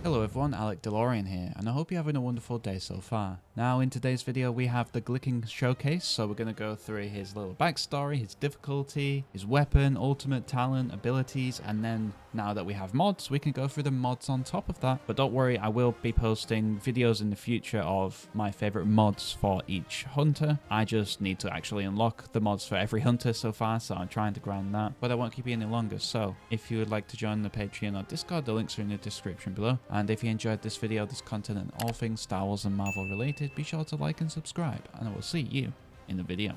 Hello everyone, Alec DeLorean here, and I hope you're having a wonderful day so far. Now in today's video we have the Glikkin showcase, so we're going to go through his little backstory, his difficulty, his weapon, ultimate talent, abilities, and then now that we have mods, we can go through the mods on top of that. But don't worry, I will be posting videos in the future of my favorite mods for each hunter. I just need to actually unlock the mods for every hunter so far, so I'm trying to grind that, but I won't keep you any longer. So if you would like to join the Patreon or Discord, the links are in the description below. And if you enjoyed this video, this content, and all things Star Wars and Marvel related, be sure to like and subscribe, and I will see you in the video.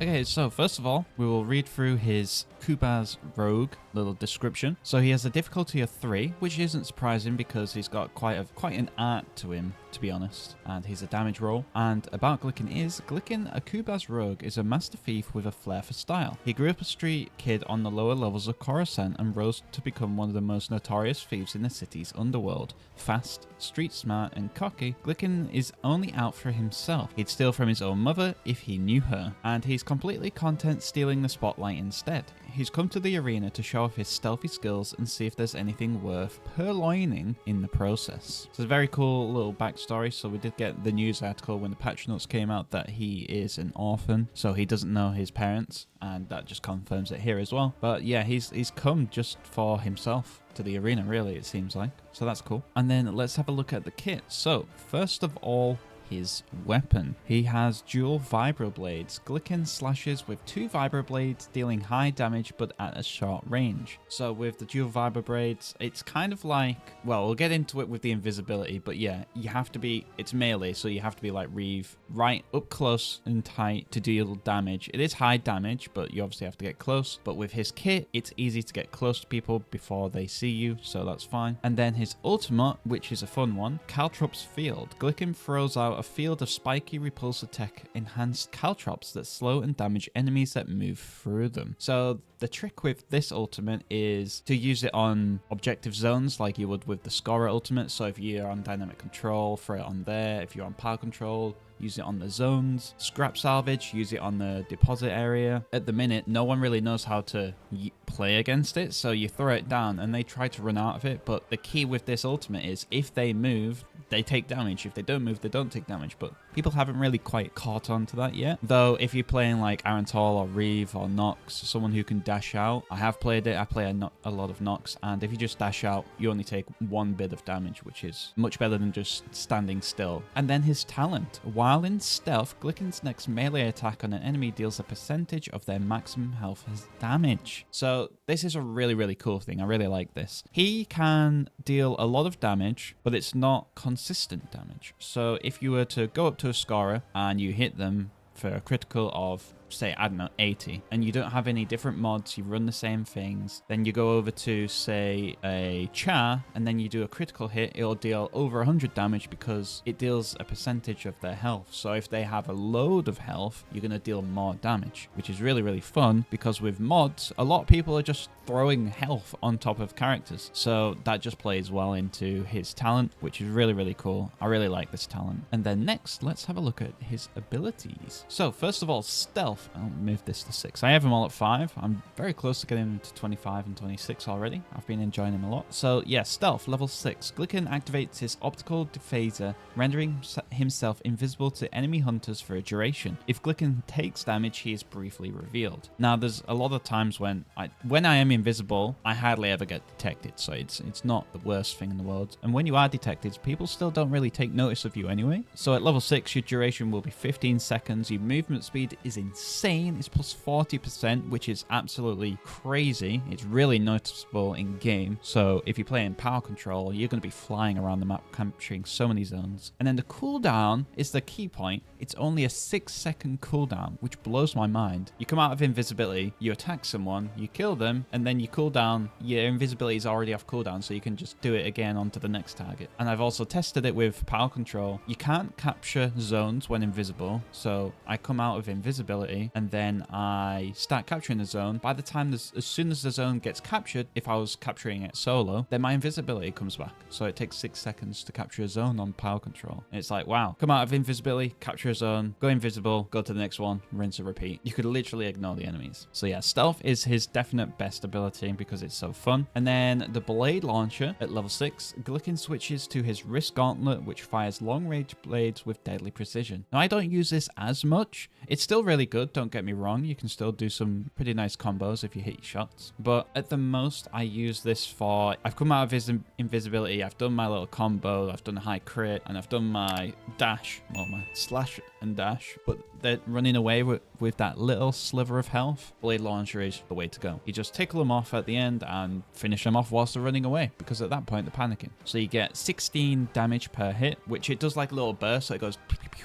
Okay, so first of all, we will read through his Kubaz Rogue little description. So he has a difficulty of 3, which isn't surprising because he's got quite an art to him, to be honest, and he's a damage roll. And about Glikkin is, Glikkin, a Kubaz Rogue, is a master thief with a flair for style. He grew up a street kid on the lower levels of Coruscant and rose to become one of the most notorious thieves in the city's underworld. Fast, street smart, and cocky, Glikkin is only out for himself. He'd steal from his own mother if he knew her, and he's completely content stealing the spotlight instead. He's come to the arena to show off his stealthy skills and see if there's anything worth purloining in the process. It's a very cool little backstory. So we did get the news article when the patch notes came out that he is an orphan, so he doesn't know his parents, and that just confirms it here as well. But yeah, he's come just for himself to the arena, really, it seems like. So that's cool. And then let's have a look at the kit. So first of all, his weapon. He has dual vibroblades. Glikkin slashes with 2 vibroblades, dealing high damage but at a short range. So with the dual vibroblades, it's kind of like, well, we'll get into it with the invisibility, but yeah, you have to be, it's melee, so you have to be like Reeve, right up close and tight to deal damage. It is high damage, but you obviously have to get close. But with his kit, it's easy to get close to people before they see you, so that's fine. And then his ultimate, which is a fun one, Caltrops Field. Glikkin throws out a field of spiky repulsor tech enhanced caltrops that slow and damage enemies that move through them. So the trick with this ultimate is to use it on objective zones like you would with the Scorer ultimate. So if you're on dynamic control, throw it on there. If you're on power control, use it on the zones. Scrap salvage, use it on the deposit area. At the minute, no one really knows how to play against it, so you throw it down and they try to run out of it. But the key with this ultimate is if they move, they take damage. If they don't move, they don't take damage. But people haven't really quite caught on to that yet. Though if you're playing like Arantol or Reeve or Nox, someone who can dash out, I have played it. I play a lot of Nox, and if you just dash out, you only take 1 bit of damage, which is much better than just standing still. And then his talent. While in stealth, Glikkin's next melee attack on an enemy deals a percentage of their maximum health as damage. So this is a really cool thing. I really like this. He can deal a lot of damage, but it's not consistent damage. So if you were to go up to a scorer and you hit them for a critical of, say, I don't know, 80, and you don't have any different mods, you run the same things, then you go over to, say, a Char, and then you do a critical hit, it'll deal over 100 damage because it deals a percentage of their health. So if they have a load of health, you're going to deal more damage, which is really fun, because with mods, a lot of people are just throwing health on top of characters. So that just plays well into his talent, which is really cool. I really like this talent. And then next, let's have a look at his abilities. So first of all, stealth. I'll move this to 6. I have them all at 5. I'm very close to getting them to 25 and 26 already. I've been enjoying them a lot. So yeah, stealth, level 6. Glikkin activates his optical dephaser, rendering himself invisible to enemy hunters for a duration. If Glikkin takes damage, he is briefly revealed. Now, there's a lot of times when I am invisible, I hardly ever get detected, so it's not the worst thing in the world. And when you are detected, people still don't really take notice of you anyway. So at level 6, your duration will be 15 seconds. Your movement speed is insane. It's plus 40%, which is absolutely crazy. It's really noticeable in game. So if you play in power control, you're going to be flying around the map, capturing so many zones. And then the cooldown is the key point. It's only a 6-second cooldown, which blows my mind. You come out of invisibility, you attack someone, you kill them, and then you cool down. Your invisibility is already off cooldown, so you can just do it again onto the next target. And I've also tested it with power control. You can't capture zones when invisible, so I come out of invisibility, invisibly, and then I start capturing the zone, by the time as soon as the zone gets captured, if I was capturing it solo, then my invisibility comes back. So it takes 6 seconds to capture a zone on power control. And it's like, wow, come out of invisibility, capture a zone, go invisible, go to the next one, rinse and repeat. You could literally ignore the enemies. So yeah, stealth is his definite best ability because it's so fun. And then the blade launcher at level 6, Glikkin switches to his wrist gauntlet, which fires long-range blades with deadly precision. Now, I don't use this as much. It's still really good, don't get me wrong. You can still do some pretty nice combos if you hit your shots. But at the most, I use this for... I've come out of his invisibility, I've done my little combo, I've done a high crit, and I've done my dash, well, my slash and dash. But they're running away with that little sliver of health. Blade launcher is the way to go. You just tickle them off at the end and finish them off whilst they're running away, because at that point, they're panicking. So you get 16 damage per hit, which it does like a little burst, so it goes pew, pew, pew,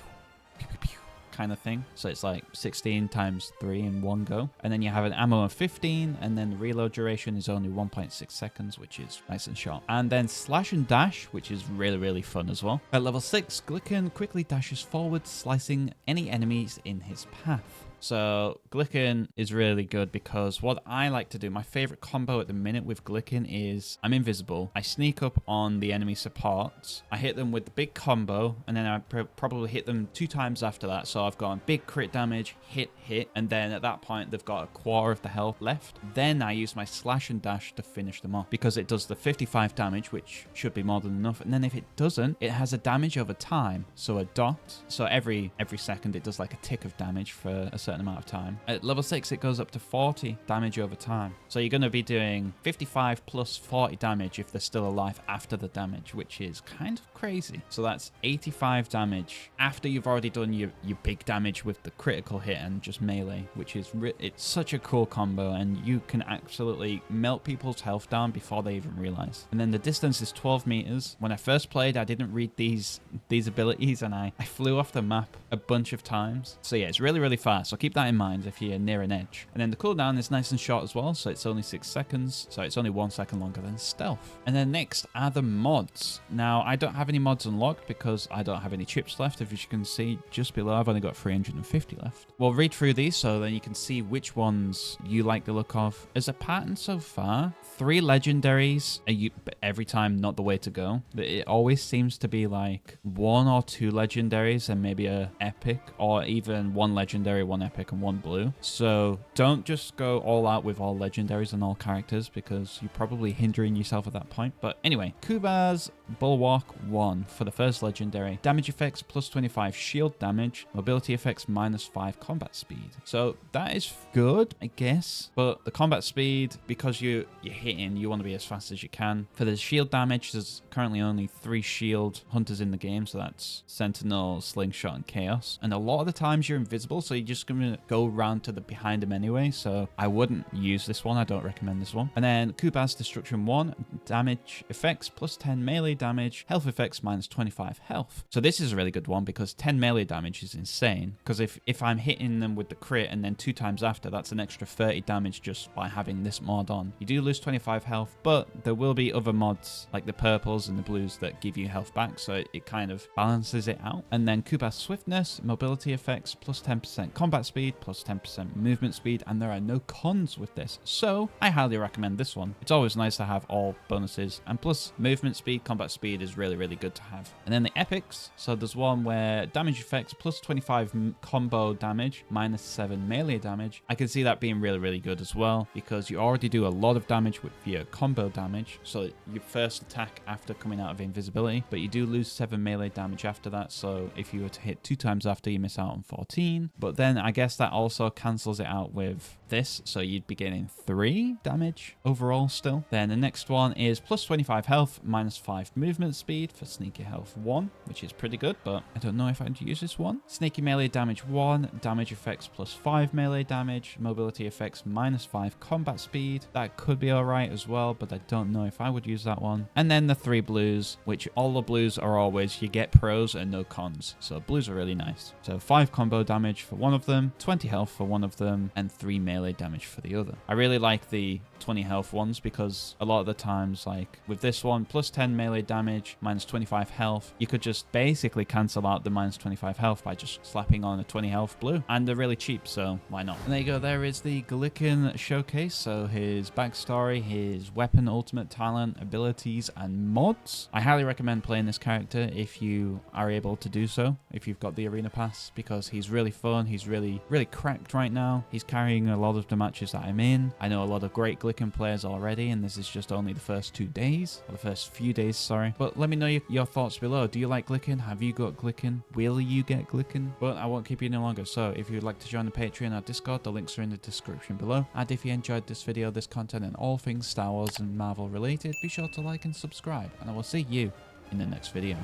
pew, pew, pew, kind of thing. So it's like 16 times 3 in one go. And then you have an ammo of 15, and then the reload duration is only 1.6 seconds, which is nice and short. And then slash and dash, which is really, really fun as well. At level 6, Glikkin quickly dashes forward, slicing any enemies in his path. So Glikkin is really good because what I like to do, my favorite combo at the minute with Glikkin is I'm invisible. I sneak up on the enemy supports. I hit them with the big combo, and then I probably hit them 2 times after that. So I've gone big crit damage, hit, and then at that point they've got a quarter of the health left. Then I use my slash and dash to finish them off because it does the 55 damage, which should be more than enough. And then if it doesn't, it has a damage over time. So a dot. So every second it does like a tick of damage for a certain amount of time. At level 6, it goes up to 40 damage over time. So you're going to be doing 55 plus 40 damage if they're still alive after the damage, which is kind of crazy. So that's 85 damage after you've already done your big damage with the critical hit and just melee, which is it's such a cool combo, and you can absolutely melt people's health down before they even realize. And then the distance is 12 meters. When I first played, I didn't read these abilities, and I flew off the map a bunch of times. So yeah, it's really, really fast. So keep that in mind if you're near an edge. And then the cooldown is nice and short as well, so it's only 6 seconds, so it's only 1 second longer than stealth. And then next are the mods. Now, I don't have any mods unlocked because I don't have any chips left. If you can see just below, I've only got 350 left. We'll read through these so then you can see which ones you like the look of. As a pattern so far, 3 legendaries are every time not the way to go. It always seems to be like 1 or 2 legendaries and maybe a epic, or even 1 legendary, 1 epic, and 1 blue. So don't just go all out with all legendaries and all characters because you're probably hindering yourself at that point. But anyway, Kuba's Bulwark 1 for the first legendary. Damage effects plus 25 shield damage. Mobility effects minus 5 combat speed. So that is good, I guess. But the combat speed, because you're hitting, you want to be as fast as you can. For the shield damage, there's currently only 3 shield hunters in the game. So that's Sentinel, Slingshot, and Chaos. And a lot of the times you're invisible, so you're just going to go round to the behind him anyway. So I wouldn't use this one. I don't recommend this one. And then Kuba's Destruction 1. Damage effects plus 10 melee damage. Health effects minus 25 health. So this is a really good one because 10 melee damage is insane. Because if I'm hitting them with the crit and then 2 times after, that's an extra 30 damage just by having this mod on. You do lose 25 health, but there will be other mods like the purples and the blues that give you health back. So it kind of balances it out. And then Kuba's Swiftness, mobility effects plus 10% combat speed, plus 10% movement speed, and there are no cons with this. So I highly recommend this one. It's always nice to have all bonuses, and plus movement speed, combat speed is really, really good to have. And then the epics. So there's one where damage effects plus 25 combo damage, minus 7 melee damage. I can see that being really, really good as well because you already do a lot of damage with your combo damage. So your first attack after coming out of invisibility, but you do lose 7 melee damage after that. So if you were to hit 2 times after, you miss out on 14. But then I guess that also cancels it out with this, so you'd be getting 3 damage overall still. Then the next one is plus 25 health, minus 5 movement speed for sneaky health 1, which is pretty good, but I don't know if I'd use this one. Sneaky melee damage 1, damage effects plus 5 melee damage, mobility effects minus 5 combat speed. That could be alright as well, but I don't know if I would use that one. And then the 3 blues, which all the blues are always you get pros and no cons, so blues are really nice. So 5 combo damage for one of them, 20 health for one of them, and 3 melee damage for the other. I really like the 20 health ones, because a lot of the times, like with this one, plus 10 melee damage, minus 25 health, you could just basically cancel out the minus 25 health by just slapping on a 20 health blue. And they're really cheap, so why not? And there you go, there is the Glikkin showcase. So his backstory, his weapon, ultimate talent, abilities, and mods. I highly recommend playing this character if you are able to do so, if you've got the arena pass, because he's really fun. He's really cracked right now. He's carrying a lot of the matches that I'm in. I know a lot of great Glikkin players already, and this is just only the first 2 days, or the first few days, sorry. But let me know your thoughts below. Do you like Glikkin? Have you got Glikkin? Will you get Glikkin? But I won't keep you any longer. So if you'd like to join the Patreon or Discord, the links are in the description below. And if you enjoyed this video, this content, and all things Star Wars and Marvel related, be sure to like and subscribe. And I will see you in the next video.